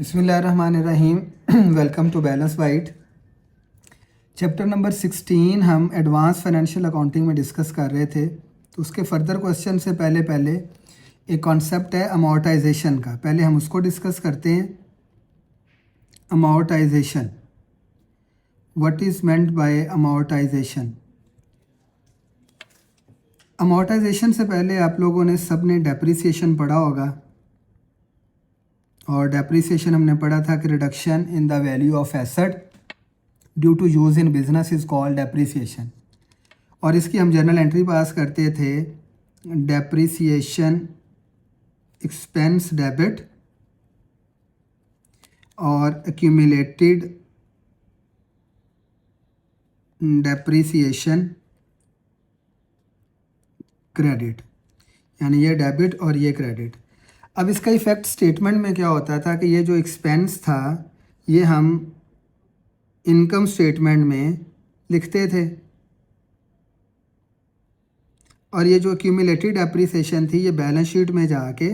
बिस्मिल्लाहिर्रहमानिर्रहीम। Welcome to balance white. Chapter number 16 हम advance financial accounting में डिस्कस कर रहे थे। तो उसके फर्दर क्वेश्चन से पहले एक कॉन्सेप्ट है अमॉर्टाइजेशन का, पहले हम उसको डिस्कस करते हैं। Amortisation, what is meant by amortisation. Amortisation से पहले आप लोगों ने सब ने डेप्रिसिएशन पढ़ा होगा, और डेप्रिसिएशन हमने पढ़ा था कि reduction in the value of asset due to use in business is called depreciation. और इसकी हम जर्नल एंट्री पास करते थे, डेप्रिसिएशन एक्सपेंस डेबिट और एक्यूमुलेटेड डेप्रिसिएशन क्रेडिट, यानी ये डेबिट और ये क्रेडिट। अब इसका इफ़ेक्ट स्टेटमेंट में क्या होता था कि ये जो एक्सपेंस था ये हम इनकम स्टेटमेंट में लिखते थे, और ये जो एक्यूमुलेटेड डेप्रिसिएशन थी ये बैलेंस शीट में जाके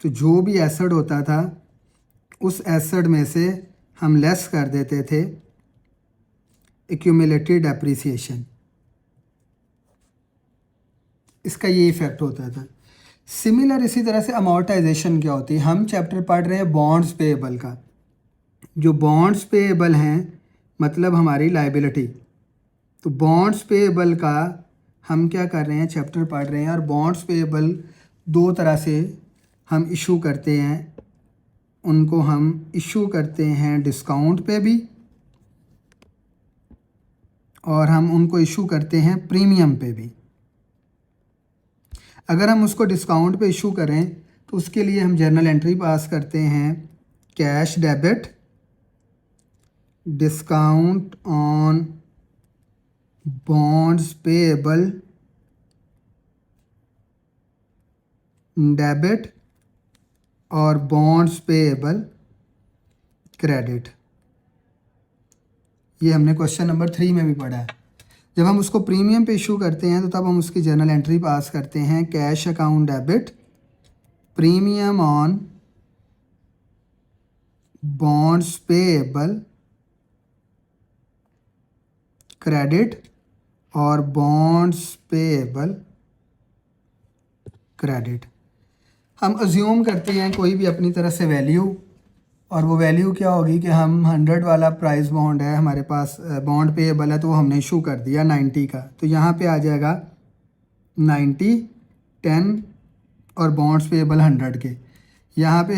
तो जो भी एसेट होता था उस एसेट में से हम लेस कर देते थे एक्यूमुलेटेड डेप्रिसिएशन। इसका ये इफ़ेक्ट होता था। सिमिलर इसी तरह से अमॉर्टाइजेशन क्या होती है, हम चैप्टर पढ़ रहे हैं बॉन्ड्स पेएबल का। जो बॉन्ड्स पेएबल हैं मतलब हमारी लायबिलिटी, तो बॉन्ड्स पेएबल का हम क्या कर रहे हैं, चैप्टर पढ़ रहे हैं। और बॉन्ड्स पेएबल दो तरह से हम इशू करते हैं, उनको हम इशू करते हैं डिस्काउंट पे भी, और हम उनको इशू करते हैं प्रीमियम पे भी। अगर हम उसको डिस्काउंट पे इशू करें तो उसके लिए हम जर्नल एंट्री पास करते हैं, cash debit discount on bonds payable debit और बॉन्ड्स पेएबल क्रेडिट। ये हमने क्वेश्चन नंबर 3 में भी पढ़ा है। जब हम उसको प्रीमियम पे इशू करते हैं तो तब हम उसकी जर्नल एंट्री पास करते हैं, cash account debit premium on bonds payable credit और बॉन्ड्स पेएबल क्रेडिट। हम अज्यूम करते हैं कोई भी अपनी तरह से वैल्यू, और वो वैल्यू क्या होगी कि हम 100 वाला प्राइस बॉन्ड है हमारे पास, बॉन्ड पेएबल है, तो वो हमने इशू कर दिया 90 का। तो यहाँ पे आ जाएगा 90 10 और बॉन्ड्स पेएबल 100 के। यहाँ पे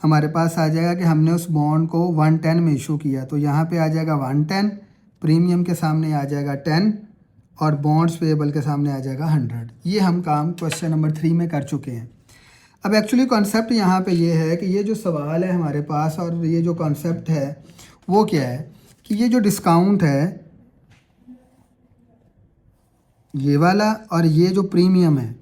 हमारे पास आ जाएगा कि हमने उस बॉन्ड को 110 में इशू किया, तो यहाँ पे आ जाएगा 110, प्रीमियम के सामने आ जाएगा 10 और बॉन्ड्स पेएबल के सामने आ जाएगा 100। ये हम काम क्वेश्चन नंबर 3 में कर चुके हैं। अब एक्चुअली कॉन्सेप्ट यहाँ पे ये है कि ये जो सवाल है हमारे पास, और ये जो कॉन्सेप्ट है वो क्या है कि ये जो डिस्काउंट है ये वाला, और ये जो प्रीमियम है,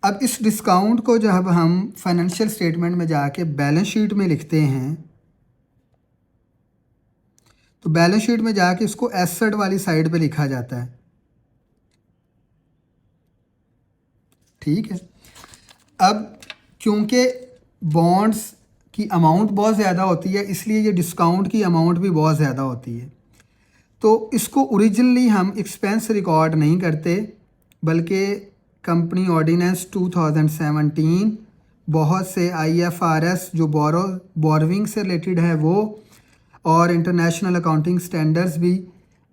अब इस डिस्काउंट को जब हम फाइनेंशियल स्टेटमेंट में जाके बैलेंस शीट में लिखते हैं तो बैलेंस शीट में जाके इसको एसेट वाली साइड पे लिखा जाता है, ठीक है। अब क्योंकि बॉन्ड्स की अमाउंट बहुत ज़्यादा होती है इसलिए ये डिस्काउंट की अमाउंट भी बहुत ज़्यादा होती है, तो इसको ओरिजिनली हम एक्सपेंस रिकॉर्ड नहीं करते, बल्कि कंपनी ऑर्डिनेंस 2017 बहुत से IFRS जो बोरोविंग से रिलेटेड है वो, और इंटरनेशनल अकाउंटिंग स्टैंडर्ड्स भी,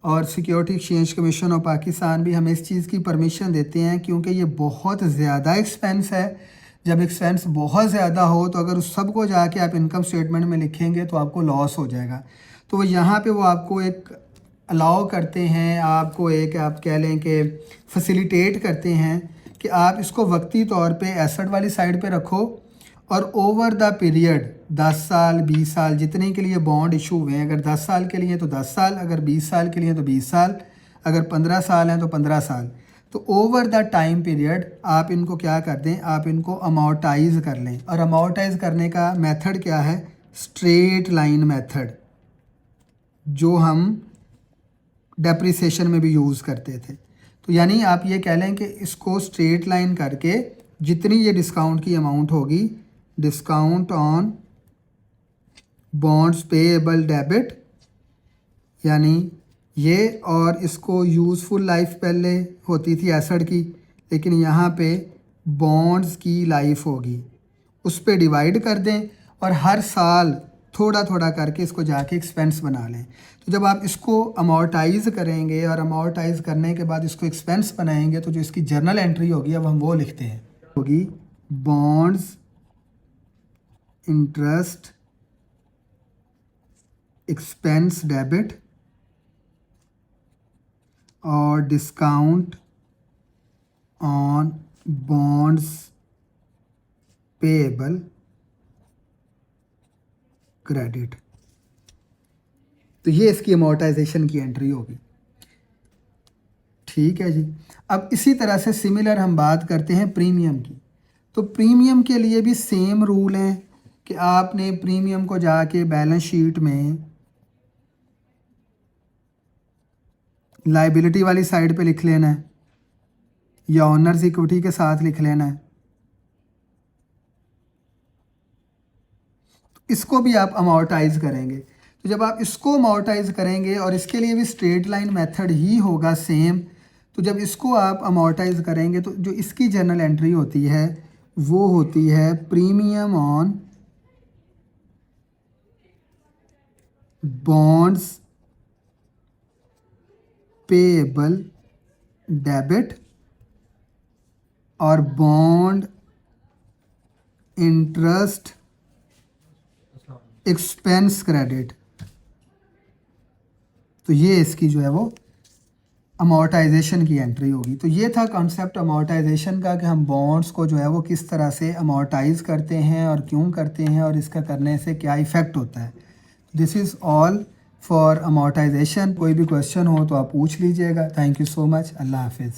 और security exchange commission of Pakistan भी हमें इस चीज़ की परमिशन देते हैं, क्योंकि ये बहुत ज़्यादा एक्सपेंस है। जब एक्सपेंस बहुत ज़्यादा हो तो अगर उस सब को जाके आप इनकम स्टेटमेंट में लिखेंगे तो आपको लॉस हो जाएगा। तो वो यहाँ पे वो आपको एक अलाउ करते हैं, आपको एक आप कह लें कि फैसिलिटेट करते हैं कि आप इसको वक्ती तौर पे एसेट वाली साइड पे रखो, और ओवर द पीरियड 10 साल 20 साल जितने के लिए बॉन्ड इशू हुए हैं, अगर 10 साल के लिए तो 10 साल, अगर 20 साल के लिए तो 20 साल, अगर 15 साल हैं तो 15 साल, तो ओवर द टाइम पीरियड आप इनको क्या कर दें, आप इनको अमॉर्टाइज़ कर लें। और अमॉर्टाइज़ करने का मेथड क्या है, स्ट्रेट लाइन मेथड, जो हम डेप्रिसिएशन में भी यूज़ करते थे। तो यानी आप ये कह लें कि इसको स्ट्रेट लाइन करके जितनी ये डिस्काउंट की अमाउंट होगी, discount on bonds payable debit, यानी ये, और इसको यूज़फुल लाइफ पहले होती थी एसेट की, लेकिन यहाँ पे बॉन्ड्स की लाइफ होगी, उस पे डिवाइड कर दें और हर साल थोड़ा थोड़ा करके इसको जाके एक्सपेंस बना लें। तो जब आप इसको अमोर्टाइज़ करेंगे और अमोर्टाइज़ करने के बाद इसको एक्सपेंस बनाएंगे, तो जो इसकी जर्नल एंट्री होगी अब हम वो लिखते हैं, होगी बॉन्ड्स इंटरेस्ट एक्सपेंस डेबिट और discount on bonds payable credit. तो ये इसकी अमोर्टाइजेशन की एंट्री होगी। ठीक है जी। अब इसी तरह से सिमिलर हम बात करते हैं प्रीमियम की। तो प्रीमियम के लिए भी सेम रूल हैं कि आपने प्रीमियम को जाके बैलेंस शीट में लाइबिलिटी वाली साइड पे लिख लेना है या ऑनर्स इक्विटी के साथ लिख लेना है। इसको भी आप अमोर्टाइज़ करेंगे। तो जब आप इसको अमोर्टाइज़ करेंगे, और इसके लिए भी स्ट्रेट लाइन मेथड ही होगा सेम, तो जब इसको आप अमोर्टाइज़ करेंगे तो जो इसकी जर्नल एंट्री होती है वो होती है premium on bonds payable debit और बॉन्ड इंटरेस्ट एक्सपेंस क्रेडिट। तो ये इसकी जो है वो अमोर्टाइजेशन की एंट्री होगी। तो ये था कॉन्सेप्ट अमोर्टाइजेशन का कि हम बॉन्ड्स को जो है वो किस तरह से अमोर्टाइज़ करते हैं और क्यों करते हैं और इसका करने से क्या इफ़ेक्ट होता है। This is all for amortization. कोई भी क्वेश्चन हो तो आप पूछ लीजिएगा। Thank you so much. अल्लाह हाफिज़।